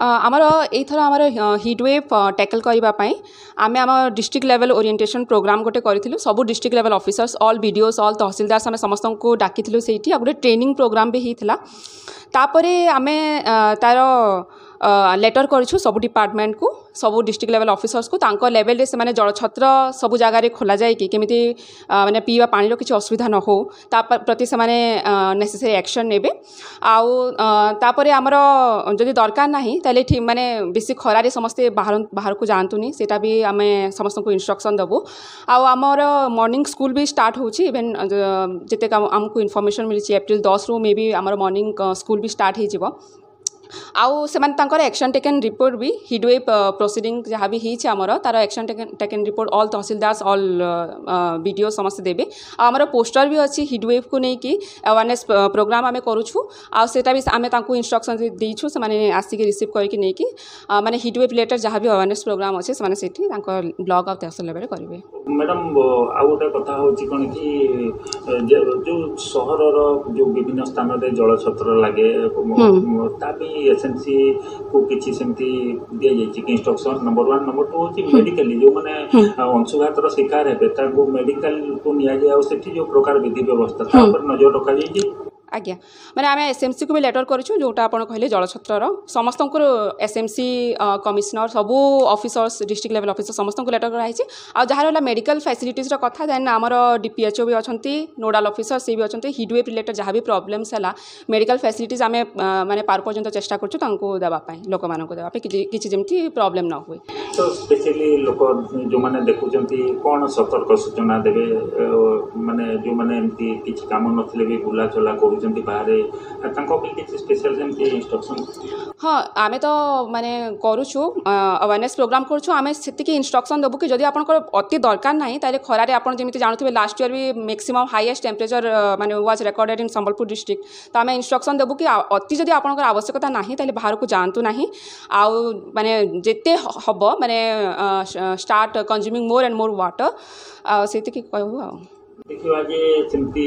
आमर एथर आमर heatwave tackle करने आम आम डिस्ट्रिक्ट लेवल ओरिएंटेशन प्रोग्राम गोटे करूँ सब district level officers all BDOs all tahsildars आम समस्त को डाकी से गोटे ट्रेनिंग प्रोग्राम भी होता तापरे आम तार लेटर करूँ सब डिपार्टमेंट को सब डिस्ट्रिक्ट लेवल ऑफिसर्स को तांको लेवल रे से माने जलछत्र सब जगार खोल जाए कि केमिति माने पीवा पानी रो किछि असुविधा न हो ता प्रति से माने नेसेसरी एक्शन नेबे आउ तापरे हमर जदि दरकार नाही ताले ठीक माने बेसी खरारे समस्ते बाहर को जानतुनी सेटा भी आमे समस्त को इंस्ट्रक्शन दबो आउ हमर मॉर्निंग स्कूल भी स्टार्ट होछि इवन जते हमको इन्फॉर्मेशन मिली अप्रैल 10 रो मे भी हमर मॉर्निंग स्कूल भी स्टार्ट हो जिवो आउ से एक्शन टेकन रिपोर्ट भी हिटवेव प्रोसीडिंग जहाँ भी होती आमर तार action taken report all tahsildars all BDO समस्त देवे आमर पोस्टर भी अच्छी हिटवेव को लेकिन अवेयरनेस प्रोग्राम आम करूँ आटा भी आम इंस्ट्रक्शन देचु से आसिक रिसीव करके नहीं माने हिटवेव रिलेटेड जहाँ भी अवेयरनेस प्रोग्राम अच्छे से ब्लॉक और तहसील लेवल करेंगे। मैडम आउ गोटे कथा हूँ कौन कि जो सहर जो विभिन्न स्थान में जलछत्र लगे एसएमसी को किसी सेमती दिया जाए इंस्ट्रक्शन नंबर 1 नंबर 2 होची मेडिकली जो माने अंशुघातर शिकार है मेडिकल को निया जाए जो प्रकार विधि व्यवस्था ता पर नजर रखा जाए आज्ञा माने आम एसएमसी को भी लेटर करूँ जोटा आप कहले जलछत्र समस्त एसएमसी कमिश्नर सबू ऑफिसर्स डिस्ट्रिक्ट लेवल ऑफिसर समस्त को लेटर कराई आ जहाँ रहा मेडिकल फैसिलिटीज कथा देन आमर डीपीएचओ भी अच्छा नोडाल ऑफिसर सी भी अच्छा हिटवेव रिलेटेड जहाँ भी प्रॉब्लम्स है मेडिकल फैसिलिटीज आम माने पार पर्यंत चेष्टा करूँ देवाई लोक मान देवाई किसी जमी प्रॉब्लम न हुए तो स्पेशली लोक जो मैंने देखुं कौन सतर्क सूचना देवे माने जो मैंने एमती किसी काम नथिले भी बुला चला कर हाँ आमे तो माने करूँ अवेयरनेस प्रोग्राम करूँ आम से इंस्ट्रक्शन देवु कि जदि आपन अति दरकार ना ताले खरारे आपन जमी जानते लास्ट ईयर भी मैक्सिमम हाईएस्ट टेम्परेचर माने was recorded in Sambalpur district तो आम इंस्ट्रक्शन देवु कि अति जदि आपन आवश्यकता ना ताले बाहर को जातु ना आउ माने जेते हम माने start consuming more and more water से कहूँ आ देखिए आज सेमती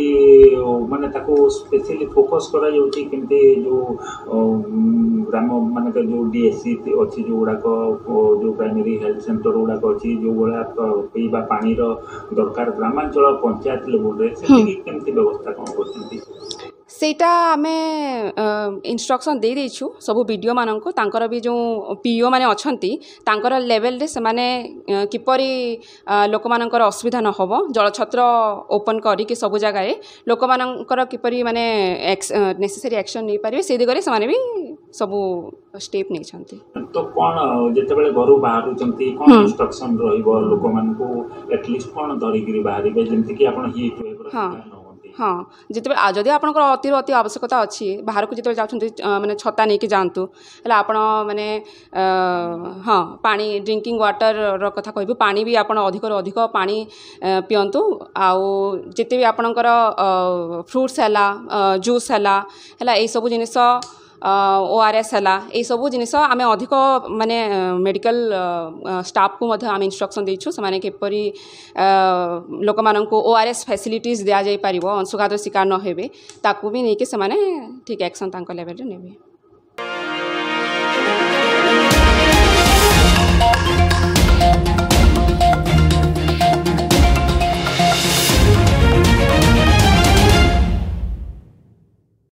माने ताको स्पेशली फोकस करा जाउची केमते जो ग्राम माने जो डीएससी अच्छी जो गुड़ाक जो प्राइमरी हेल्थ सेंटर गुड़ाक अच्छी जो भाया पीवा पानी दरकार ग्रामांचल पंचायत लेवल केमती व्यवस्था कौन कर सेटा आमे इंस्ट्रक्शन दे देछु सब वीडियो माननको तांकर भी जो पीओ माने अछंती तांकर लेवल रे से माने किपरि लोक मानकर असुविधा न होबो जलछत्र ओपन करी के सब जगह लोक मानकर किपरि माने नेसेसरी एक्शन नै पारिबे से दिगरे से माने भी सब स्टेप नै छंती तो कोन जेते बेले घरु बाहरु चंती कोन इंस्ट्रक्शन रहिबो लोक मानको एटलीस्ट कोन धरि गिरी बाहरिबे जेंति कि आपण ही हां हाँ जिते जदि आपंकर अति आवश्यकता अच्छी बाहर को जिते जाऊँच माने छता नहीं कि जातु आप माने हाँ पानी ड्रिंकिंग वाटर कथा कहबू पानी भी आप अधिक अधिक पानी पियंतु आउ जिते भी आपणकर फ्रुट्स है जूस है यही सब जिनिस ओआरएस है यही सब जिनिस आम अधिक माने मेडिकल स्टाफ को आम इंस्ट्रक्शन देचु से किपरि लोक माननको ओआरएस फैसिलिटीज दिया जाय पारिबो अंशुघात शिकार न हेबे ताकू भी नहीं कि से ठीक एक्शन तांको लेवल रे नेबे।